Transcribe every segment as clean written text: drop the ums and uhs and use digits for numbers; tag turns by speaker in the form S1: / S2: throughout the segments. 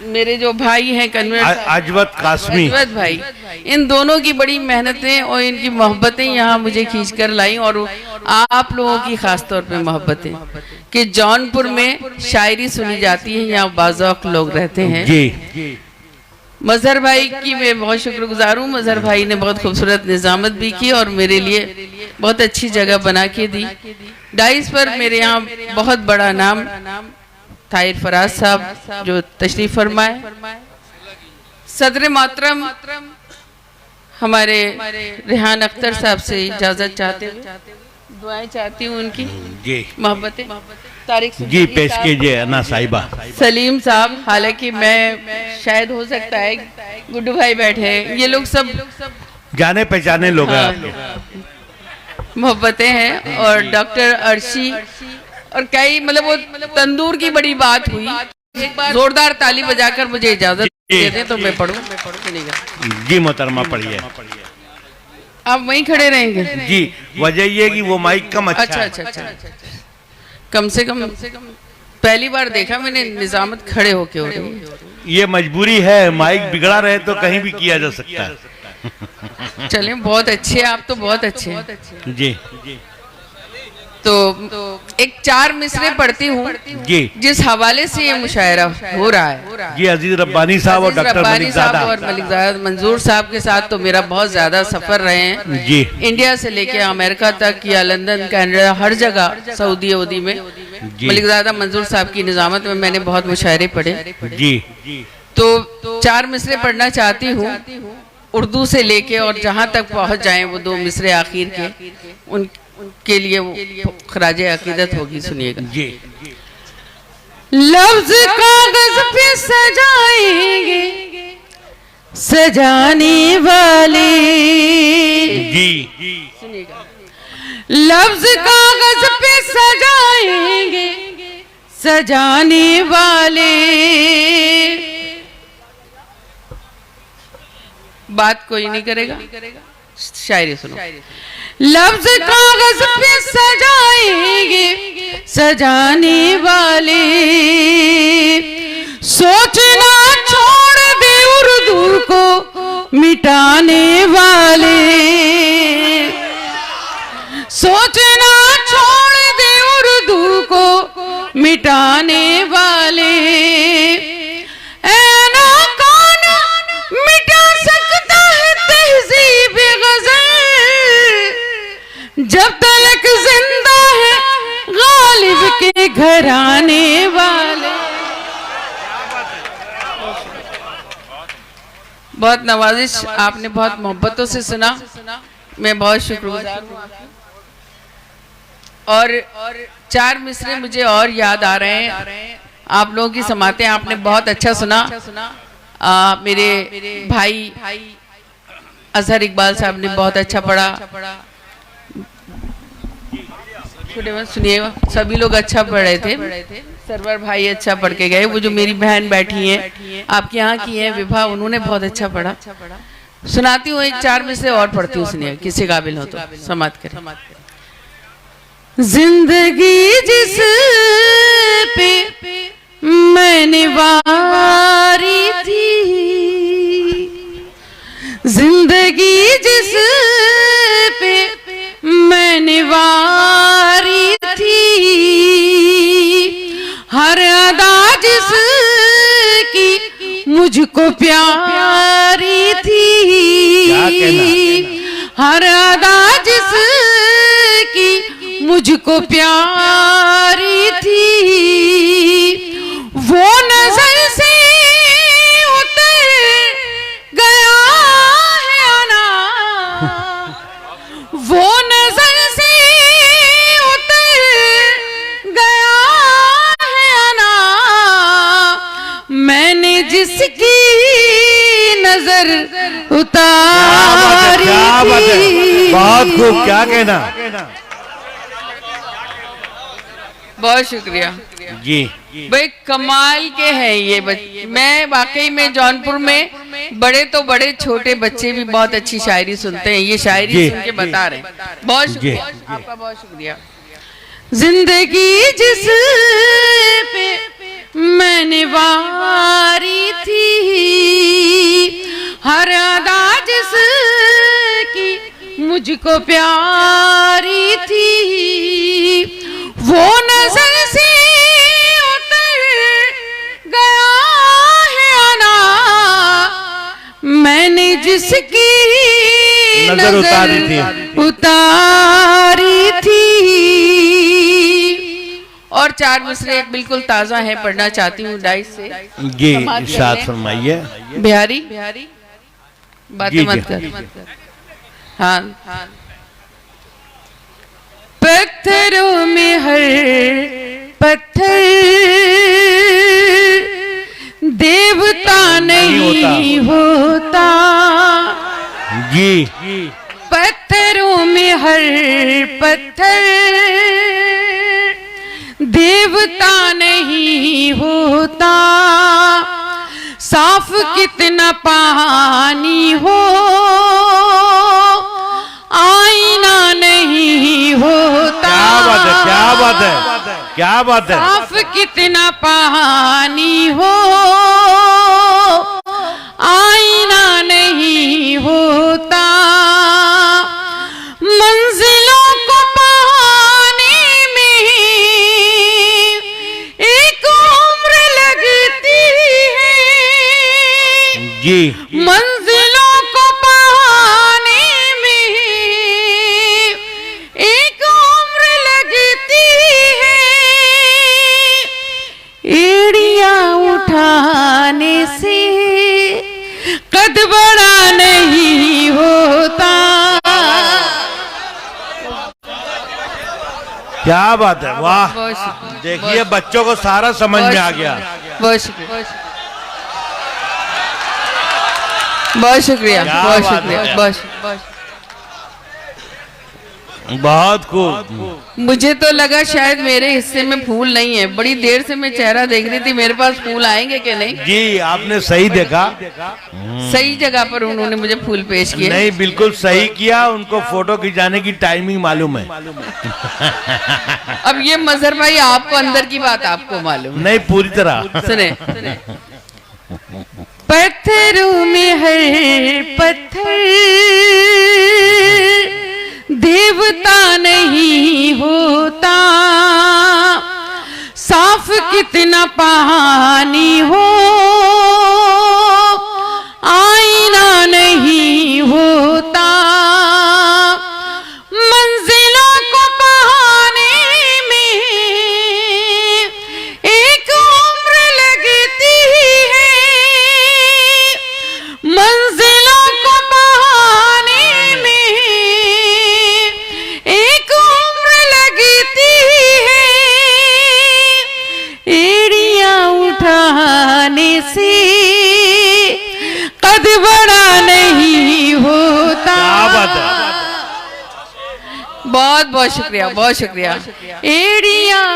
S1: मेरे जो भाई हैं कन्वर
S2: अजवत कासमी,
S1: अजवत भाई, इन दोनों की बड़ी मेहनतें और इनकी मोहब्बतें यहाँ मुझे खींच कर लाई, और आप लोगों की खास तौर पे मोहब्बतें कि जौनपुर में शायरी सुनी जाती है, यहाँ बाज़ौक़ लोग रहते हैं।
S2: जी
S1: मजहर भाई की मैं बहुत शुक्रगुजार हूँ। मजहर भाई ने बहुत खूबसूरत निज़ामत भी की और मेरे लिए बहुत अच्छी जगह बना के दी। डाइस पर मेरे यहाँ बहुत बड़ा नाम ताहिर फराज साहब जो तशरीफ फरमाए, सदर मोहतरम हमारे रेहान अख्तर साहब से इजाज़त चाहते हुए दुआएं चाहती हूँ, उनकी मोहब्बतें तारिक
S2: जी पेश कीजिए अन्ना साहिबा।
S1: सलीम साहब, हालांकि मैं शायद हो सकता है गुड्डू भाई बैठे हैं, ये लोग सब
S2: जाने पहचाने लोग हैं
S1: हाँ,
S2: आपके।
S1: मोहब्बतें हैं। और डॉक्टर अर्शी और कई, मतलब वो तंदूर की बड़ी बात हुई। एक बार जोरदार ताली बजाकर मुझे इजाजत दे दें तो मैं पढ़ूं।
S2: जी मोहतरमा पढ़िए।
S1: आप वहीं खड़े रहेंगे
S2: जी, वजह ये कि वो माइक कम अच्छा है।
S1: अच्छा। कम से कम पहली बार देखा मैंने निजामत खड़े होके हो रही है।
S2: ये मजबूरी है, माइक बिगड़ा रहे तो कहीं भी किया जा सकता है।
S1: चलें, बहुत अच्छे, आप तो बहुत अच्छे हैं।
S2: जी
S1: तो एक 4 मिसरे पढ़ती हूँ
S2: जी,
S1: जिस हवाले से ये मुशायरा हो रहा है।
S2: जी अजीज रब्बानी साहब और डॉक्टर मलिकजादा
S1: और मलिकजादा मंजूर साहब के साथ तो मेरा बहुत ज्यादा सफर रहे हैं
S2: जी।
S1: इंडिया से लेके अमेरिका तक या लंदन, कनाडा, हर जगह, सऊदी वऊदी में मलिकजादा मंजूर साहब की निजामत में मैंने बहुत मुशायरे पढ़े जी। तो 4 मिसरे पढ़ना चाहती हूँ उर्दू से लेके, और जहाँ तक पहुँच जाए वो 2 मिसरे आखिर के, उनके लिए वो खराजे अकीदत होगी। सुनिएगा जी। लफ्ज कागज पे सजाएंगे सजाने वाले
S2: जी,
S1: सुनिएगा। लफ्ज कागज पे सजाएंगे सजाने वाले, बात कोई नहीं करेगा, शायरी सुनो। लफ्ज कागज पे सजाएंगे सजाने वाले, सोचना छोड़ दे उर्दू को मिटाने वाले, सोचना छोड़ दे उर्दू को मिटाने वाले, जब तक जिंदा है गालिब के घराने वाले। बहुत नवाजिश, आपने बहुत मोहब्बतों से सुना, मैं बहुत शुक्रगुजार हूँ। और 4 मिसरे मुझे और याद आ रहे हैं, आप लोगों की समातें आपने बहुत अच्छा सुना। मेरे भाई अजहर इकबाल साहब ने बहुत अच्छा पढ़ा, सुनिएगा, सभी लोग अच्छा पढ़ रहे थे। सरवर भाई अच्छा पढ़ के गए, वो जो मेरी बहन बैठी है आपके यहाँ की है विभा, उन्होंने बहुत अच्छा पढ़ा। सुनाती हूँ, एक 4 में से और पढ़ती हूँ, सुनिए, किसी काबिल हो तो समात करें। जिंदगी जिस पे मैंने वारी थी, जिंदगी जिस पे मैंने वारी थी, हर अदा जिसकी मुझको प्यारी थी, हर अदा जिसकी मुझको प्यारी थी, वो नजर से उतर गया है आना, वो नजर से उतर गया है आना, मैंने जिसकी नजर उतारी थी।
S2: बहुत खूब, क्या कहना।
S1: बहुत शुक्रिया
S2: जी।
S1: भाई, कमाल के हैं ये बच्चे। मैं वाकई में जौनपुर में बड़े तो बड़े, छोटे बच्चे भी बहुत अच्छी शायरी सुनते हैं, ये शायरी सुन के बता रहे हैं। बहुत शुक्रिया आपका, बहुत शुक्रिया। जिंदगी जिस पे मैंने वारी मुझको प्यारी थी वो नजर से उतर गया है आना, मैंने जिसकी
S2: नजर
S1: उतारी थी। और 4 मिसरे बिल्कुल ताजा है, पढ़ना चाहती हूँ डाइस से।
S2: जी इरशाद फरमाइए।
S1: बिहारी बातें मत कर। हाँ, पत्थरों में हर पत्थर देवता नहीं होता।
S2: जी
S1: पत्थरों में हर पत्थर देवता नहीं होता। साफ कितना पानी हो आईना नहीं होता।
S2: क्या बात है, क्या बात है, क्या बात है।
S1: साफ कितना पानी हो आईना नहीं होता। मंजिलों को पाने में एक उम्र लगती है।
S2: जी
S1: मंजिलों को पाने में एक उम्र लगती है। एड़ियां उठाने से कद बड़ा नहीं होता।
S2: क्या बात है, वाह। देखिए बच्चों को सारा समझ में आ गया।
S1: बहुत शुक्रिया, बहुत शुक्रिया, बहुत शुक्रिया।
S2: बहुत खूब।
S1: मुझे तो लगा शायद मेरे हिस्से में फूल नहीं है। बड़ी देर से मैं चेहरा देख रही थी, मेरे पास फूल आएंगे कि नहीं।
S2: जी आपने सही देखा,
S1: सही जगह पर उन्होंने मुझे फूल पेश किए।
S2: नहीं बिल्कुल सही किया। उनको फोटो खिंचाने की टाइमिंग मालूम है।
S1: अब ये मजहर भाई आपको अंदर की बात आपको मालूम है।
S2: नहीं पूरी तरह।
S1: सुने, पत्थरों में हर पत्थर देवता नहीं होता। साफ कितना पानी हो आईना नहीं होता। मंजिलों को पाने में एक उम्र लगती है। मंजिलों को पाने में एक उम्र लगती है। एड़ियां उठाने से कद बड़ा नहीं होता।
S2: क्या बात है।
S1: बहुत बहुत शुक्रिया, बहुत शुक्रिया। एड़ियां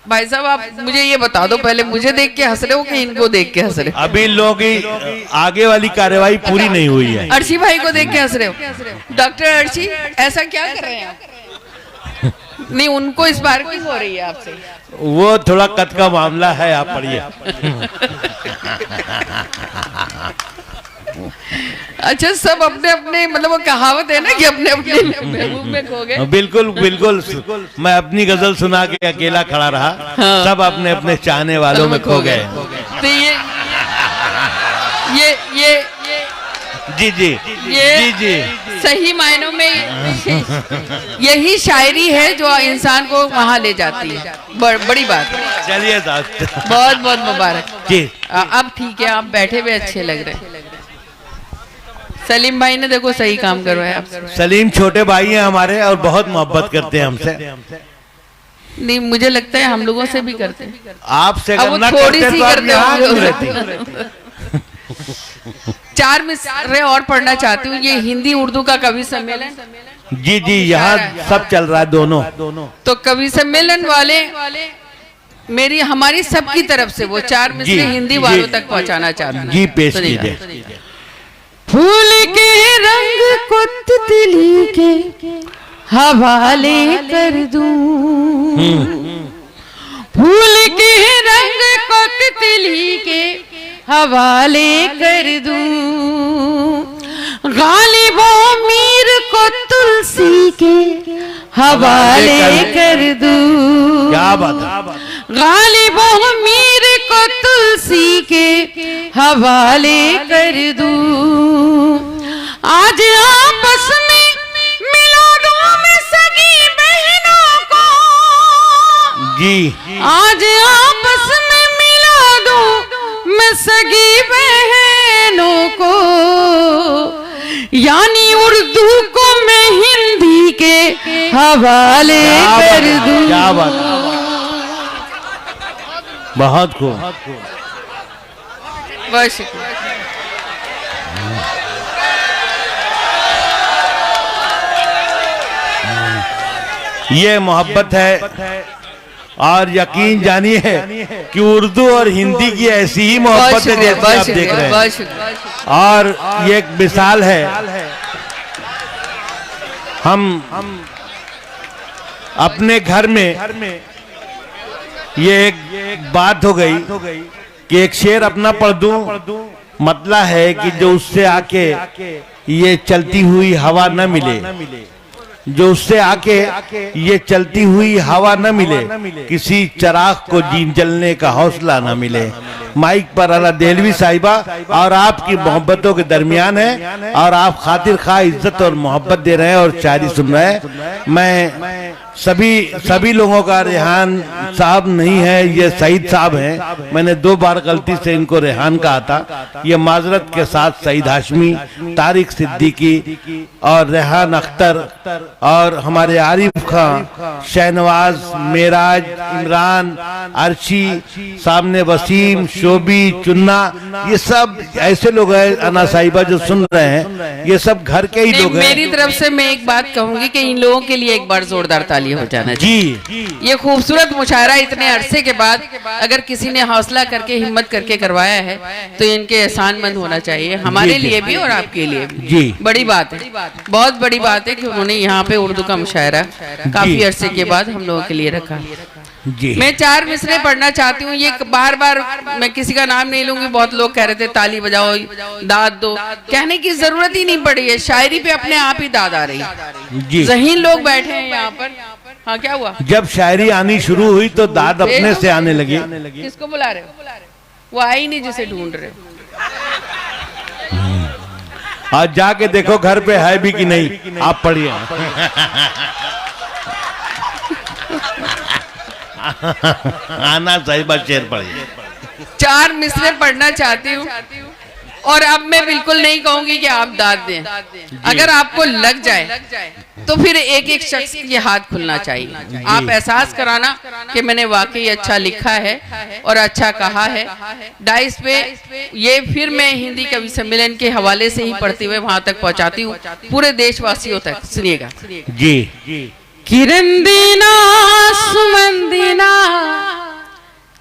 S1: भाई साहब आप मुझे ये बता दो, पहले मुझे देख के हंस रहे हो कि इनको देख के हंस रहे हो?
S2: अभी लोगों की आगे वाली कार्यवाही पूरी नहीं हुई है।
S1: अर्शी भाई को देख के हंस रहे हो? डॉक्टर अर्शी ऐसा क्या कर रहे हैं आप? नहीं उनको इस बार की हो रही है आपसे।
S2: वो थोड़ा कद का मामला है, आप पढ़िए।
S1: अच्छा सब अपने अपने मतलब वो कहावत है ना कि अपने अपने महबूब में खो गए।
S2: बिल्कुल बिल्कुल। मैं अपनी गजल सुना के अकेला खड़ा रहा।
S1: हाँ।
S2: सब अपने अपने चाहने वालों में खो गए।
S1: तो ये
S2: जी जी
S1: ये
S2: जी जी
S1: सही मायनों में यही शायरी है जो इंसान को वहां ले जाती है। बड़ी बात।
S2: चलिए साहब,
S1: बहुत बहुत मुबारक
S2: जी।
S1: अब ठीक है, आप बैठे हुए अच्छे लग रहे हैं। सलीम भाई ने देखो सही काम करवाया आपसे।
S2: सलीम छोटे भाई हैं हमारे और बहुत मोहब्बत करते हैं हमसे।
S1: नहीं मुझे लगता है हम लोगों से भी करते हैं।
S2: आपसे
S1: अब वो
S2: करना
S1: थोड़ी
S2: करते
S1: सी
S2: तो आप
S1: करते
S2: यहाँ
S1: होंगे।
S2: क्यों रहती?
S1: 4 मिसरे और पढ़ना चाहती हूँ। ये हिंदी उर्दू का कवि सम्मेलन।
S2: जी जी यहाँ सब चल रहा है दोनों।
S1: तो कवि सम्मेलन वाले मेरी हमारी सबकी तरफ से वो 4 मिसरे हिंदी वालों तक पहुँचाना चाहते हैं।
S2: जी पेश कीजिए।
S1: फूल के रंग को तितली के हवाले कर दूं। फूल के रंग को तितली के हवाले कर दूं। गालिबों मीर को तुलसी के हवाले कर दूं।
S2: क्या बात है।
S1: गालिबों मीर को तुलसी के हवाले कर दूं। आज आपस में मिला दूं मैं सगी बहनों को।
S2: जी
S1: आज आपस में मिला दूं मैं सगी बहनों को। यानी उर्दू को मैं हिंदी के हवाले कर दूं।
S2: क्या बात है। बहुत खूब।
S1: बहुत शुक्रिया।
S2: ये मोहब्बत है और यकीन जानिए कि उर्दू और हिंदी की ऐसी ही मोहब्बत है जैसे आप देख रहे हैं। और ये एक मिसाल है। हम अपने घर में ये एक बात हो गई कि एक शेर अपना पढ़ दूं। मतलब है कि जो उससे आके ये चलती हुई हवा न मिले, जो उससे आके ये चलती हुई हवा न मिले, किसी चिराग को जीन जलने का हौसला न मिले। माइक पर अला देहलवी साहिबा और आपकी मोहब्बतों के दरमियान है और आप खातिर खा इज्जत और मोहब्बत दे रहे हैं और शायरी सुन रहे हैं। मैं सभी लोगों का रेहान साहब नहीं है, ये सईद साहब हैं। मैंने 2 बार गलती से इनको रेहान कहा था। ये माजरत के साथ सईद हाशमी, तारिक सिद्दीकी और रेहान अख्तर और हमारे आरिफ खां, शहनवाज, मेराज, इमरान, अर्शी, सामने वसीम, शोबी, चुन्ना, ये सब ऐसे लोग हैं अना साहिबा जो सुन रहे हैं। ये सब घर के ही लोग हैं।
S1: मेरी तरफ से मैं एक बात कहूंगी कि इन लोगों के लिए एक बार जोरदार ताली हो जाना चाहिए।
S2: जी
S1: ये खूबसूरत मुशायरा इतने अरसे के बाद अगर किसी ने हौसला करके हिम्मत करके करवाया है तो इनके एहसानमंद होना चाहिए, हमारे लिए भी और आपके लिए भी।
S2: जी
S1: बड़ी बात है, बहुत बड़ी बात है कि उन्होंने यहाँ पे उर्दू का मुशायरा काफी अरसे के बाद हम लोगों के लिए रखा।
S2: जी
S1: मैं 4 मिसरे पढ़ना चाहती हूँ। ये बार बार मैं किसी का नाम नहीं लूंगी। बहुत लोग कह रहे थे ताली बजाओ, दाद दो, कहने की जरूरत ही नहीं पड़ी है। शायरी पे अपने आप ही दाद आ रही है। ज़हीन लोग बैठे हैं यहाँ पर। हाँ, क्या हुआ?
S2: जब शायरी आनी शुरू हुई तो दाद अपने से आने लगी।
S1: किसको बुला रहे हो? वो आई नहीं जिसे ढूंढ रहे हो।
S2: आज जाके देखो घर पे है भी कि नहीं। आप पढ़िए। आना साहिबा शेर पढ़िए।
S1: 4 मिसरे पढ़ना चाहती हूँ और अब मैं बिल्कुल नहीं कहूंगी कि आप दाद दें। अगर आपको लग जाए तो फिर एक एक शख्स के हाथ खुलना चाहिए। आप एहसास कराना कि मैंने वाकई अच्छा लिखा है और अच्छा कहा है। डाइस पे ये फिर मैं हिंदी कवि सम्मेलन के हवाले से ही पढ़ते हुए वहां तक पहुंचाती हूँ पूरे देशवासियों तक। सुनिएगा।
S2: जी
S1: किरण दीना सुमन दीना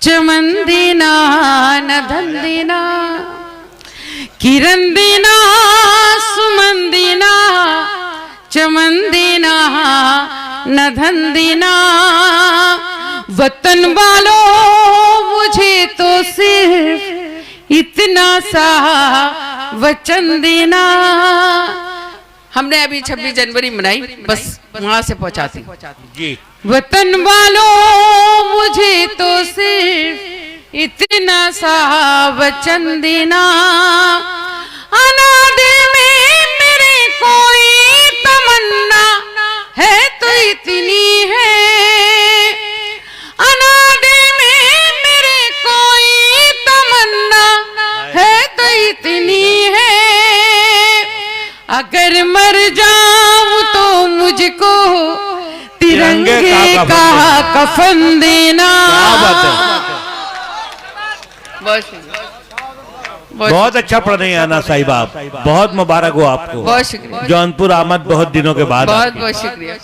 S1: चमन दीना न धन दीना। किरण दीना सुमन दीना चमन दीना न धन दीना। वतन वालों मुझे तो सिर्फ इतना सा वचन देना। हमने अभी 26 जनवरी मनाई, बस वहां से पहुंचाती जी। वतन वालों मुझे तो सिर्फ इतना सा वचन देना। अनादे में मेरे कोई तमन्ना है तो इतनी है। अनादे में मेरे कोई तमन्ना है तो इतनी है। अगर मर जाऊं तो मुझको तिरंगे का कफन देना।
S2: बहुत अच्छा पढ़ रही हैं आना साहिबा आप। बहुत मुबारक हो आपको।
S1: बहुत शुक्रिया।
S2: जौनपुर आमद बहुत दिनों के बाद।
S1: बहुत बहुत शुक्रिया।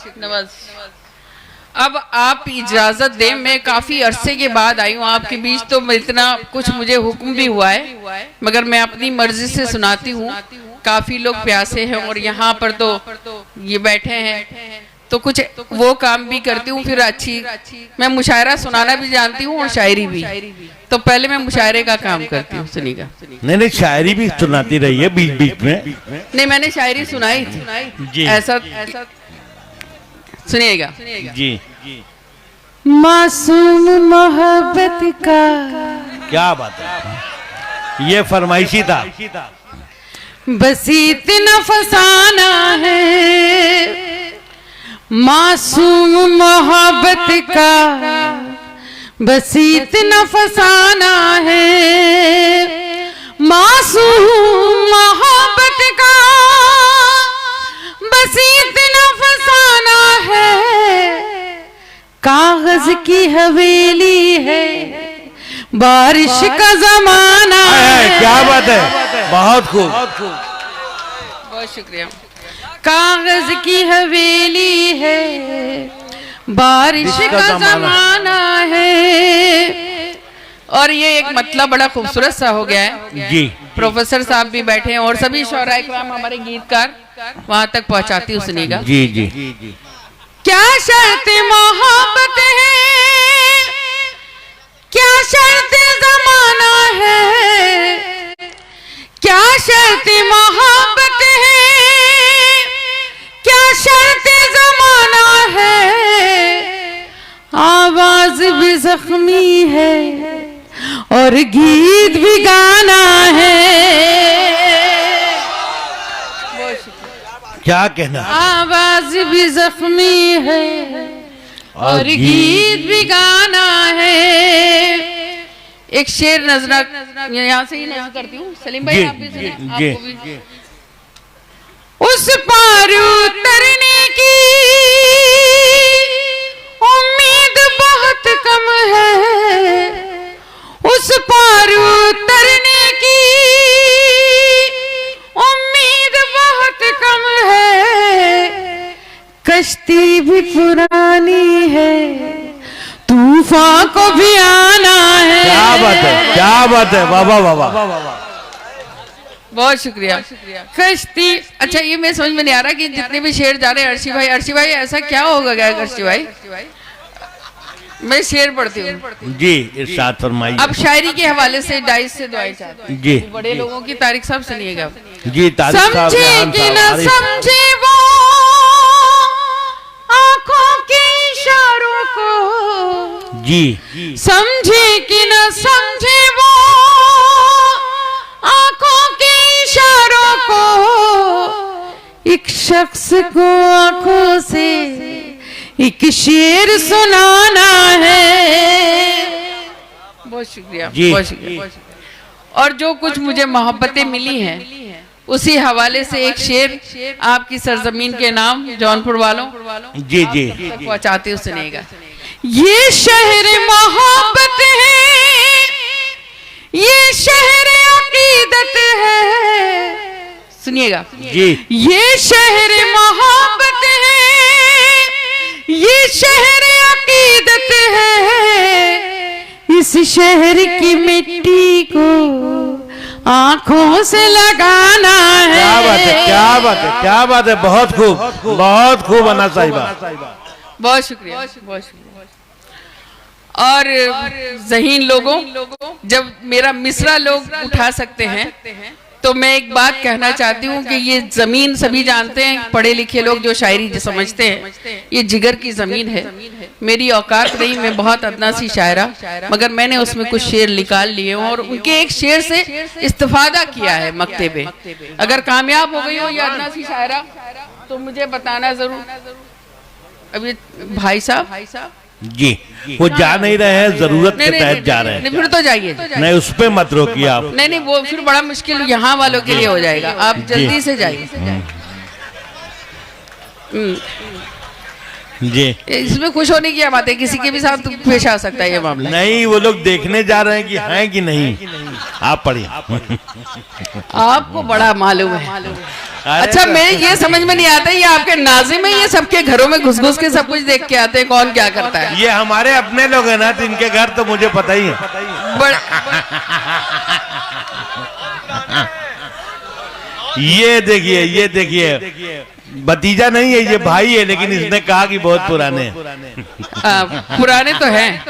S1: अब आप इजाजत दें, मैं काफी अरसे के बाद आई हूँ आपके बीच, तो इतना कुछ मुझे हुक्म भी हुआ है मगर मैं अपनी मर्जी से सुनाती हूँ। काफी लोग प्यासे हैं और यहाँ पर तो ये बैठे हैं तो कुछ वो काम भी करती हूँ। फिर मैं मुशायरा सुनाना भी जानती हूँ और शायरी भी। तो पहले मैं मुशायरे का काम करती हूँ। सुनिएगा।
S2: नहीं नहीं, शायरी भी सुनाती रही है बीच बीच में।
S1: नहीं, मैंने शायरी सुनाई थी
S2: जी।
S1: ऐसा सुनिएगा
S2: जी।
S1: मासूम मोहब्बत का।
S2: क्या बात है, ये फरमाइशी था।
S1: बस इतना फसाना है मासूम मोहब्बत का, बस इतना फसाना है मासूम मोहब्बत का, बस इतना फसाना है। कागज की हवेली है, बारिश का जमाना है।
S2: क्या बात है, बहुत खूब।
S1: बहुत शुक्रिया। कागज की हवेली है, बारिश का जमाना है। और ये एक मतलब बड़ा खूबसूरत सा हो गया है
S2: जी।
S1: प्रोफेसर साहब भी बैठे हैं और सभी शौरा इकराम हमारे गीतकार वहां तक पहुंचाती हूँ, सुनिएगा।
S2: जी जी।
S1: क्या शर्त मोहब्बत है, क्या शर्त जमाना है, क्या शर्त मोहब्बत है, क्या शर्त जमाना है। आवाज भी जख्मी है और गीत भी गाना है।
S2: क्या कहना,
S1: आवाज भी जख्मी है और गीत भी गाना है। एक शेर नजर यहाँ से ही नजर करती हूँ, सलीम भाई आप भी सुने, आपको भी। उस पार उतरने की उम्मीद बहुत कम है, उस पार उतरने की उम्मीद बहुत कम है। कश्ती भी पुरानी है, तूफान को भी आना है।
S2: क्या बात है, क्या बात है, वाह वाह वाह वाह।
S1: बहुत शुक्रिया। कश्ती, अच्छा ये मैं समझ में नहीं आ रहा कि जितने भी शेर जा रहे हैं, अर्शी भाई ऐसा क्या होगा क्या अर्शी भाई? मैं शेर पढ़ती हूँ
S2: जी, इरशाद फरमाइए।
S1: अब शायरी के हवाले से डाइस से दुआएं चाहते हैं
S2: जी।
S1: बड़े लोगों की तारीख साहब सुनिएगा।
S2: जी, तारीख साहब,
S1: समझे
S2: रेहान
S1: कि
S2: साहब,
S1: न
S2: आरिफ।
S1: समझे वो आंखों के इशारों को,
S2: जी।
S1: समझे कि न समझे वो आंखों के इशारों को। एक शख्स को आंखों से एक शेर सुनाना है। बहुत शुक्रिया, बहुत शुक्रिया। और जो कुछ मुझे मोहब्बतें मिली हैं उसी हवाले से एक शेर आपकी सरजमीन के नाम जौनपुर वालों
S2: जी जी
S1: तक पहुंचाते हो, सुनिएगा। ये शहर मोहब्बत है, ये शहर अकीदत है, सुनिएगा
S2: जी।
S1: ये शहर मोहब्बत है, ये शहर अकीदत है। इस शहर की मिट्टी को आंखों से लगाना है।
S2: क्या बात है, क्या बात है, क्या बात है, बहुत खूब, बहुत खूब अन्ना साहिबा।
S1: बहुत शुक्रिया, बहुत शुक्रिया। और ज़हीन लोगों, जब मेरा मिसरा लोग उठा सकते हैं तो मैं एक बात कहना चाहती हूँ कि ये जमीन सभी जानते हैं, पढ़े लिखे लोग जो शायरी जो समझते हैं, ये जिगर की जमीन है। मेरी औकात नहीं, मैं बहुत अदना सी शायरा, मगर मैंने उसमें कुछ शेर निकाल लिए और उनके एक शेर से इस्तिफादा किया है मक्ते पे। अगर कामयाब हो गई हो ये अदना सी शायरा तो मुझे बताना जरूर। अभी भाई साहब
S2: जी, वो जा नहीं रहे हैं, जरूरत के तहत जा रहे हैं।
S1: फिर तो जाइए।
S2: नहीं, उस पे मत रोकिए आप।
S1: नहीं, वो फिर बड़ा मुश्किल यहाँ वालों के लिए हो जाएगा, आप जल्दी से जाइए।
S2: जी,
S1: इसमें खुश होने की क्या बात है, किसी के भी साथ पेश आ सकता है ये मामला।
S2: नहीं, वो लोग देखने जा रहे हैं कि हैं कि नहीं। आप पढ़िए।
S1: आपको बड़ा मालूम है। अच्छा, मैं ये समझ में नहीं आता, ये आपके नाज़िम है, ये सबके घरों में घुस घुस के सब कुछ देख के आते हैं, कौन क्या करता है।
S2: ये हमारे अपने लोग हैं ना, तो इनके घर तो मुझे पता ही है। ये देखिए, ये देखिए, भतीजा नहीं है, ये भाई है, लेकिन इसने कहा कि बहुत पुराने हैं।
S1: पुराने तो हैं,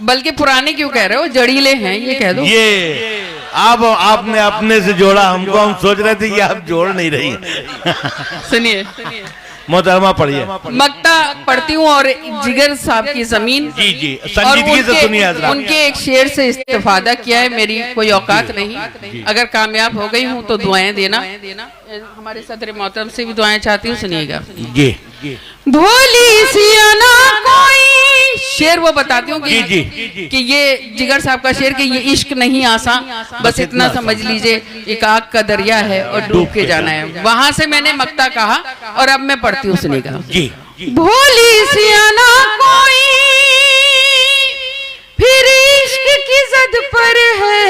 S1: बल्कि पुराने क्यों कह रहे हो, जड़ीले हैं, ये कह दो।
S2: ये अब आपने अपने से जोड़ा हमको, हम सोच रहे थे कि आप जोड़ नहीं रही।
S1: सुनिए,
S2: मोहतरमा पढ़िए।
S1: मक्ता पढ़ती हूँ और जिगर साहब की जमीन,
S2: जी जी, संजीदगी से सुनिए हजरात।
S1: उनके एक शेर से इस्तेफादा किया है। मेरी कोई औकात नहीं, अगर कामयाब हो गई हूँ तो दुआएं देना। हमारे सदर मोहतरम से भी दुआएं चाहती हूँ, सुनिएगा।
S2: जी।
S1: भोली सियाना कोई शेर वो बताती हूँ
S2: जी।
S1: कि ये जिगर साहब का शेर कि ये इश्क नहीं आसान, बस इतना समझ लीजिए एक आग का दरिया है और डूब के जाना है। वहां से मैंने मक्ता कहा और अब मैं पढ़ती हूँ, सुनिएगा।
S2: जी।
S1: भोली सियाना कोई फिर इश्क की जद पर है,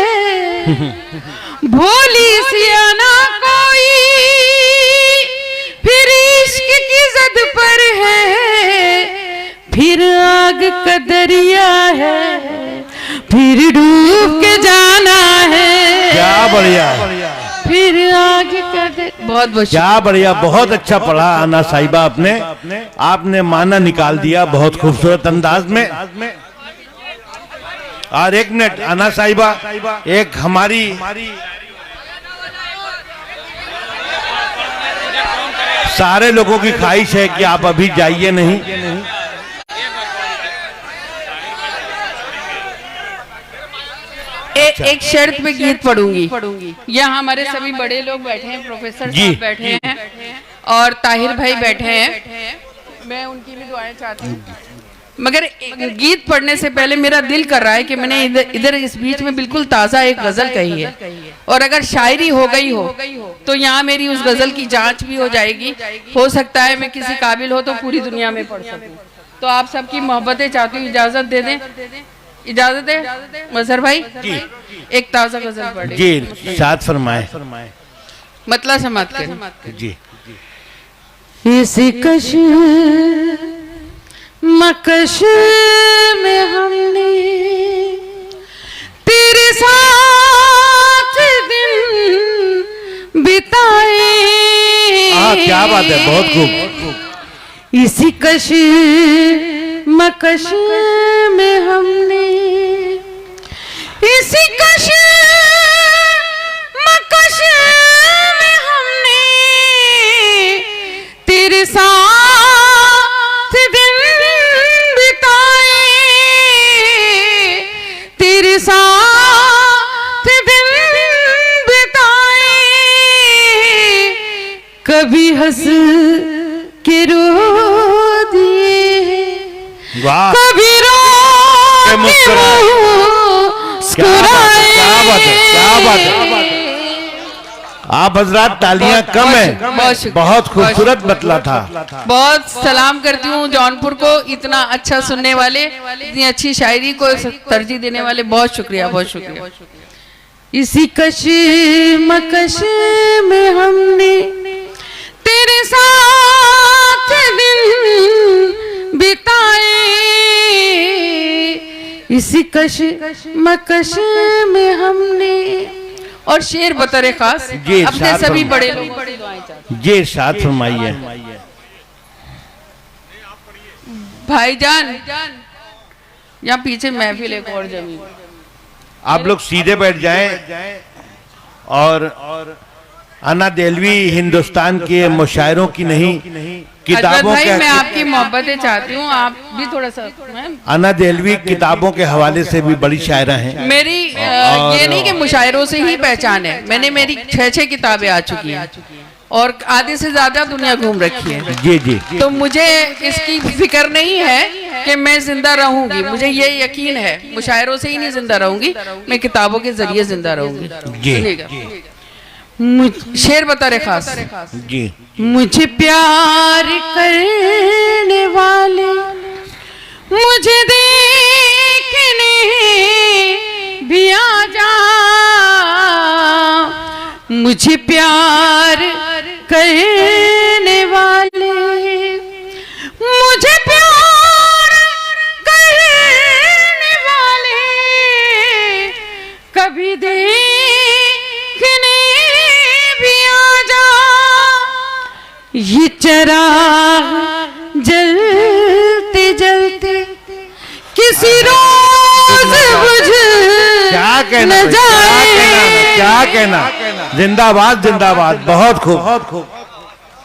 S1: भोली सियाना कोई फिर इश्क की जद पर है, फिर आग का दरिया है, फिर डूब के जाना है।
S2: क्या बढ़िया,
S1: फिर आग का बहुत बहुत
S2: क्या बढ़िया, बहुत अच्छा पढ़ा आना साहिबा आपने माना निकाल दिया बहुत खूबसूरत अंदाज में। और एक मिनट आना साहिबा, एक हमारी सारे लोगों की ख्वाहिश है कि आप अभी जाइए नहीं।
S1: एक शर्त पे गीत पढ़ूंगी। यहाँ हमारे सभी बड़े लोग बैठे हैं, प्रोफेसर साहब बैठे हैं और ताहिर भाई बैठे हैं, मैं उनकी भी दुआएं चाहती हूँ। मगर गीत पढ़ने से पहले मेरा दिल कर रहा है कि मैंने इधर इस बीच में बिल्कुल ताज़ा एक गजल कही है, और अगर शायरी हो गई हो तो यहाँ मेरी उस गजल की जांच भी हो जाएगी। हो सकता है मैं किसी काबिल हो तो पूरी दुनिया में पढ़ सकूं। तो आप सबकी मोहब्बतें चाहती हूँ, इजाजत दे दें। इजाजत है मजहर भाई जी, एक ताज़ा गजल पढ़े
S2: जी, साथ फरमाए।
S1: मतलब समाप्त करें
S2: जी।
S1: इस कश मकश में हमने तेरे साथ दिन बिताए।
S2: क्या बात है, बहुत खूब।
S1: इसी कश मकश में हमने, इसी कश मकश में हमने तेरे साथ दिन बिताए, तेरे साथ दिन बिताए। कभी हंस के रो दिए, कभी रो के मुस्कुराए।
S2: क्या बात है, क्या बात है। आप हजरात तालियां कम है, बहुत खूबसूरत बतला था।
S1: बहुत सलाम करती हूँ जौनपुर को, इतना अच्छा सुनने वाले, इतनी अच्छी शायरी को तरजीह देने वाले। बहुत शुक्रिया, बहुत शुक्रिया। इसी कश मकश में हमने तेरे साथ दिन बिताए, इसी कश मकश में हमने। और शेर बतौर खास अपने सभी बड़े लोगों को दुआएं चाहते हैं।
S2: जी, साथ फरमाइए।
S1: भाईजान यहाँ पीछे महफिल एक और जमी,
S2: आप लोग सीधे बैठ जाएं। और अन्ना देलवी हिंदुस्तान के मुशायरों की नहीं, किताबों
S1: भाई
S2: के।
S1: मैं आपकी मोहब्बतें चाहती हूँ, आप भी थोड़ा सा।
S2: अन्ना देलवी किताबों के हवाले से भी बड़ी शायरा हैं।
S1: मेरी ये नहीं कि मुशायरों से ही पहचान है, मैंने मेरी 6 किताबें आ चुकी हैं और आधे से ज्यादा दुनिया घूम रखी है।
S2: जी जी।
S1: तो मुझे इसकी फिक्र नहीं है कि मैं जिंदा रहूंगी, मुझे ये यकीन है मुशायरों से ही नहीं जिंदा रहूंगी, मैं किताबों के जरिए जिंदा रहूंगी। सुनिएगा शेर बता खास
S2: जी।
S1: मुझे प्यार करने वाले मुझे देखने भी आ जा, मुझे प्यार करने वाले मुझे प्यार करने वाले कभी देखने भी आ जा, ये चिराग जलते जलते किसी रोज बुझ
S2: क्या कहना
S1: न जाए।
S2: क्या कहना, जिंदाबाद जिंदाबाद, बहुत खूब।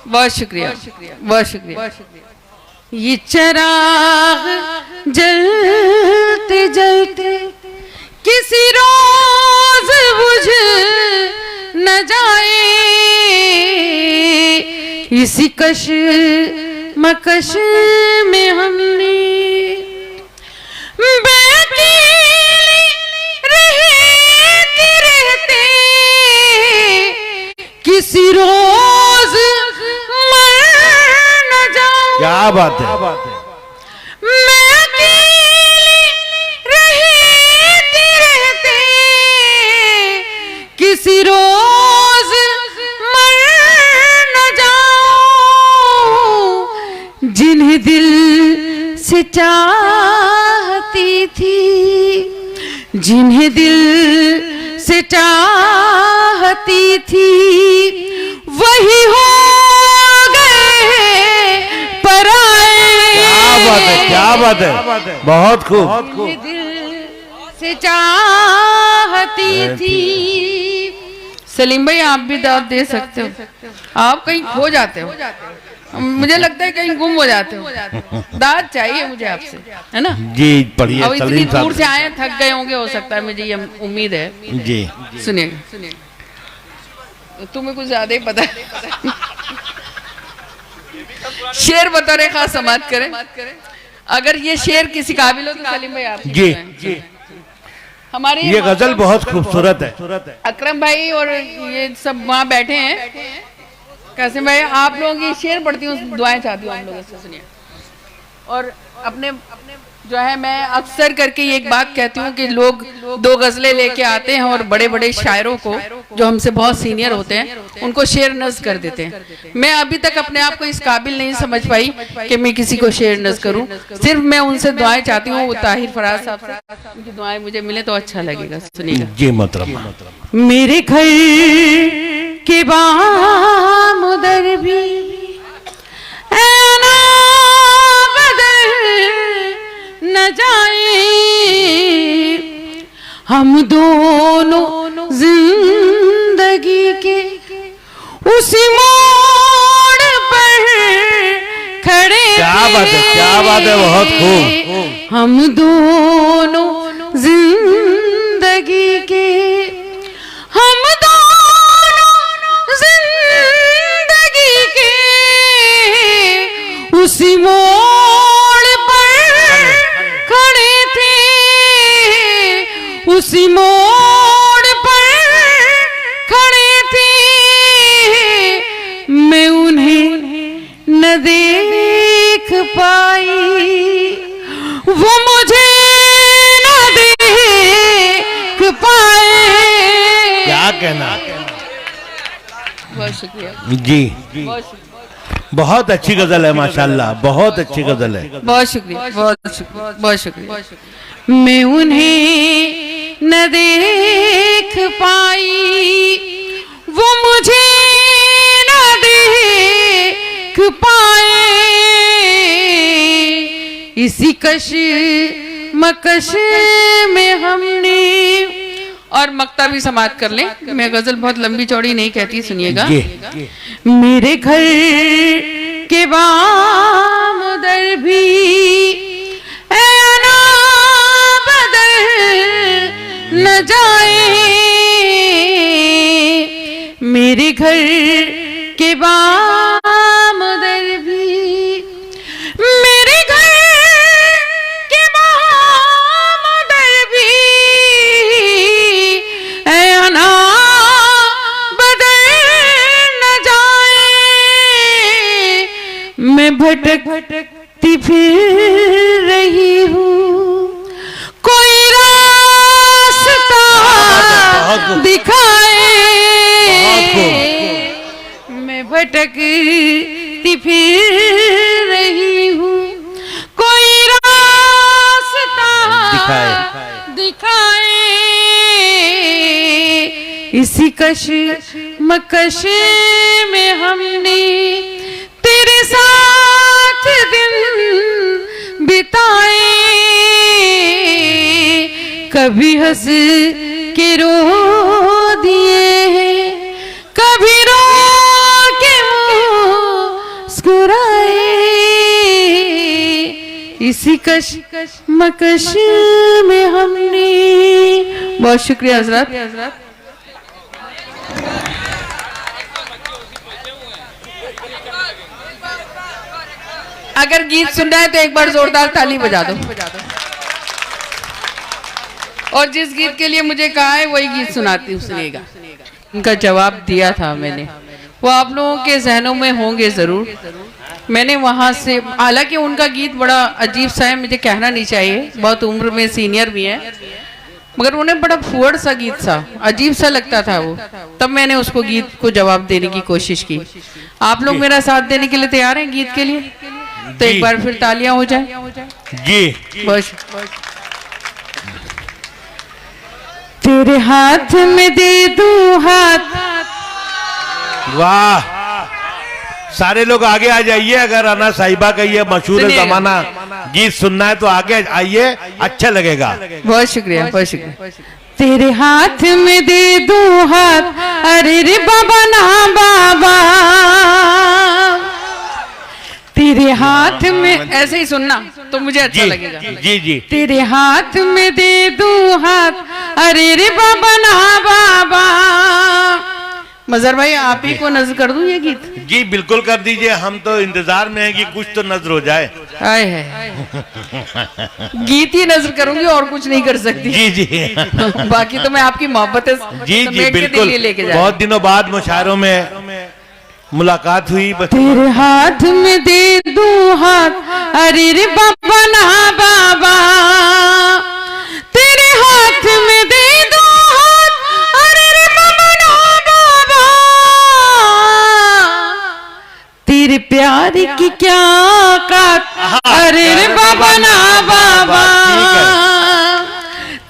S1: बहुत शुक्रिया, बहुत शुक्रिया। ये चिराग जलते जलते किसी रोज बुझ न जाए, इसी कश मकश में हमने रहते रहते किसी रोज मर न जाऊं।
S2: क्या बात है।
S1: मैं अकेली रहते रहते किसी रोज मर न जाऊं। जिन्हें दिल से चाहती थी, जिन्हें दिल से चाहती थी, वही हो गए पराए।
S2: क्या बात है, क्या बात है, बहुत खूब।
S1: जिन्हें दिल से चाहती थी। सलीम भाई आप भी दाद दे सकते हो, आप कहीं खो जाते हो, मुझे लगता है कहीं गुम हो जाते हो। दाद चाहिए मुझे आपसे, है ना
S2: जी। पढ़िए
S1: अब इतनी
S2: सलीम
S1: दूर से
S2: साहब।
S1: आए, थक गए होंगे, हो सकता है, मुझे ये उम्मीद है।
S2: जी
S1: सुनिए, तुम्हें कुछ ज्यादा ही पता है। शेर बतौर खास समाप्त करें। अगर ये शेर किसी काबिल हो तो सलीम भाई आप
S2: जी जी।
S1: हमारे
S2: ये गजल बहुत खूबसूरत है।
S1: अकरम भाई और ये सब वहाँ बैठे हैं। कासिम भाई आप लोगों की शेर पढ़ती हूँ, दुआएं चाहती हूँ आप लोगों से, सुनिए। और अपने जो है मैं अक्सर करके ये एक बात कहती हूँ कि लोग दो गजलें लेके आते हैं और बड़े बड़े शायरों को जो हमसे बहुत सीनियर होते हैं उनको शेर नज़्म कर देते हैं। मैं अभी तक अपने आप को इस काबिल नहीं समझ पाई कि मैं किसी को शेर नज़्म करूँ। सिर्फ मैं उनसे दुआएं चाहती हूँ, वो ताहिर फराज साहब से, उनकी दुआएं मुझे मिले तो अच्छा लगेगा। सुनिएगा।
S2: जी मोहतरम।
S1: मेरे घर के बाम उधर भी ऐना बदल न जाए, हम दोनों जिंदगी के उसी मोड़ पर खड़े।
S2: क्या बात है, क्या बात है, बहुत खूब।
S1: हम दोनों जिंदगी के, हम दोनों जिंदगी के उसी मोड़ पर खड़े थे, उसी मोड़ पर खड़े थे। मैं उन्हें न देख पाई, वो मुझे न देख पाए।
S2: क्या कहना।
S1: बहुत शुक्रिया
S2: जी
S1: बहुत शुक्रिया
S2: बहुत अच्छी गजल है माशाल्लाह, बहुत अच्छी गजल है।
S1: बहुत शुक्रिया बहुत शुक्रिया बहुत शुक्रिया। मैं उन्हें न देख पाई, वो मुझे न देख पाए। इसी कश मकश में हमने, और मक्ता भी समाप्त कर लें, मैं गजल बहुत लंबी चौड़ी नहीं कहती, सुनिएगा। मेरे घर के बाम उधर भी ऐना बदल न जाए, मेरे घर के बाम उधर भी, मेरे घर के बाम उधर भी ऐना बदल न जाए। मैं भटकती फिर रही हूँ, कोई रास्ता दिखाए। मैं भटकती फिर रही हूँ, कोई रास्ता दिखाए। इसी कश मकश में हमने तेरे साथ दिन बिताए, कभी हंस के रो दिए इसी कशमकश में हमने। बहुत शुक्रिया हजरत। अगर गीत सुनना है तो एक बार जोरदार ताली बजा दो। और जिस गीत के लिए मुझे कहा है वही गीत सुनिएगा। उनका जवाब दिया था मैंने, वो आप लोगों के जहनों में होंगे जरूर। मैंने वहां से, हालांकि उनका गीत बड़ा अजीब सा है, मुझे कहना नहीं चाहिए, बहुत उम्र में सीनियर भी है, मगर उन्हें बड़ा फुअड़ सा गीत सा, अजीब सा लगता था वो। तब मैंने उसको गीत को जवाब देने की कोशिश की। आप लोग मेरा साथ देने के लिए तैयार हैं गीत के लिए? तो एक बार फिर तालियां हो जाए जी। बस तेरे हाथ में दे दूं हाथ।
S2: वाह, सारे लोग आगे आ जाइए। अगर अना साहिबा का ये मशहूर जमाना गीत सुनना है तो आगे आइए, अच्छा लगेगा।
S1: बहुत शुक्रिया, बहुत शुक्रिया। तेरे हाथ में दे दूं हाथ, अरे रे बाबा ना बाबा, तेरे हाथ में, ऐसे ही सुनना तो मुझे अच्छा लगेगा।
S2: जी जी।
S1: तेरे हाथ में दे दूं हाथ, अरे रे बाबा ना बाबा। मजहर भाई आप ही को नजर कर दूं ये गीत?
S2: जी बिल्कुल कर दीजिए, हम तो इंतजार में हैं कि कुछ तो नजर हो जाए।
S1: आए है गीत ही नजर करूंगी और कुछ नहीं कर सकती।
S2: जी जी।
S1: बाकी तो मैं आपकी मोहब्बत
S2: जी जी बिल्कुल।
S1: लेके जा,
S2: बहुत दिनों बाद मुशायरों में मुलाकात हुई।
S1: तेरे हाथ में दे दूं हाथ, अरे रे बाबा ना बाबा, तेरे हाथ में दे दूं हाथ, अरे रे बाबा ना बाबा, तेरे प्यार की क्या औकात, अरे रे बाबा ना बाबा,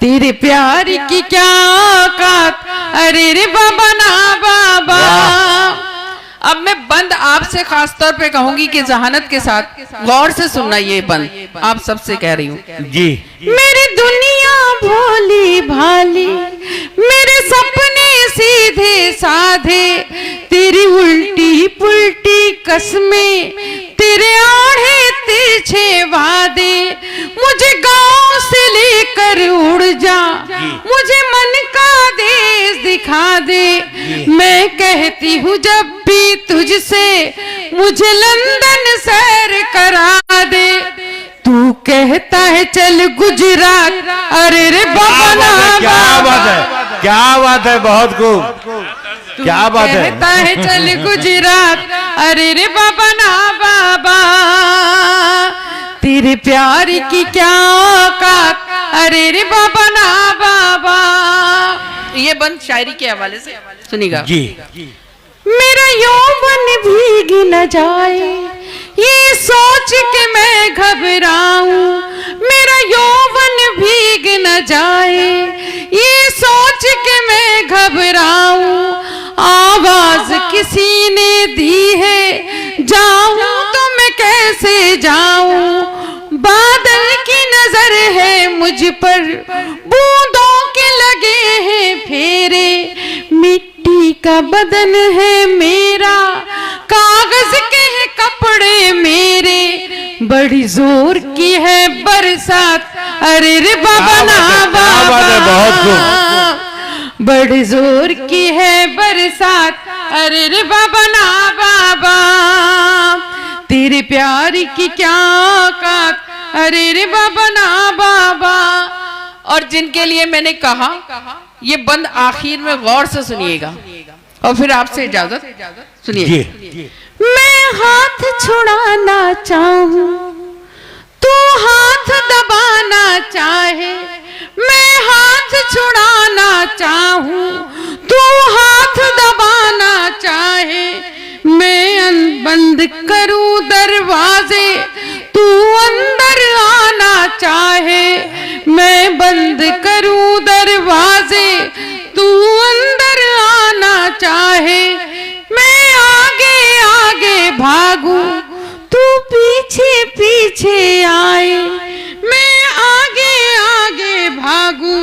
S1: तेरे प्यार की क्या औकात, अरे रे बाबा ना बाबा। अब मैं बंद आपसे खास तौर पे कहूंगी कि जहानत के साथ गौर से सुनना, ये बंद आप सबसे कह रही हूँ
S2: जी।
S1: मेरी दुनिया भोली भाली, मेरे सपने सीधे साधे, तेरी उल्टी पुल्टी कसमें, तेरे आड़े तिरछे वादे, मुझे गांव से लेकर उड़ जा, मुझे मन का देश दिखा दे। मैं कहती हूँ जब भी तुझसे, मुझे लंदन सैर करा दे। तू कहता है चल गुजरात, अरे रे बाबा ना
S2: क्या बात है, क्या बात है, बहुत खूब, क्या बात है।
S1: कहता है चल गुजरात, अरे रे बाबा ना बाबा, तेरे प्यार की क्या औकात, अरे रे बाबा ना बाबा। ये बंद शायरी के हवाले से सुनिएगा
S2: जी।
S1: मेरा यौवन भीग न जाए, ये सोच के मैं घबराऊं, मेरा यौवन भीग न जाए, ये सोच के मैं घबराऊं। आवाज किसी ने दी है, जाऊं तो मैं कैसे जाऊं, बादल की नजर है मुझ पर, बूंदों के लगे हैं फेरे, मिट्टी का बदन है मेरा, कागज के हैं कपड़े मेरे, बड़ी जोर की है बरसात, अरे रे बाबा ना बाबा,
S2: बहुत खूब,
S1: बड़ी जोर की है बरसात, अरे रे बाबा ना बाबा, तेरे प्यार की क्या औकात, अरे रे बाबा ना बाबा। और जिनके लिए मैंने कहा ये बंद आखिर में गौर से सुनिएगा और फिर आपसे इजाजत सुनिए। मैं हाथ छुड़ाना चाहूं, तू हाथ दबाना चाहे, मैं हाथ छुड़ाना चाहूं, तू हाथ दबाना चाहे, मैं बंद करूं दरवाजे, तू अंदर आना चाहे, मैं बंद करूं दरवाजे, तू अंदर आना चाहे, मैं आगे आगे भागूं, तू पीछे पीछे आए, मैं आगे आगे भागूं,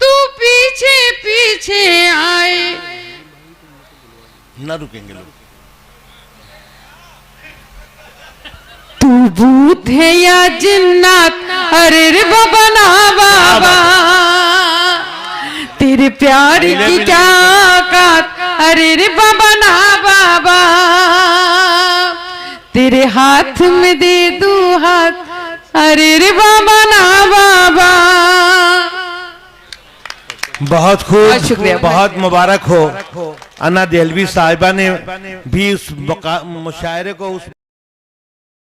S1: तू पीछे पीछे आए।
S2: ना रुकेंगे लोग।
S1: तू भूत है या जिन्नात, अरे रे बाबा ना बाबा, तेरे प्यार की क्या औकात, अरे रे बाबा ना बाबा, तेरे हाथ में दे दूं हाथ, अरे रे बाबा ना बाबा।
S2: बहुत
S1: बहुत शुक्रिया।
S2: खूब, बहुत मुबारक हो। अन्ना देहलवी साहिबा ने भी उस मुशायरे को उस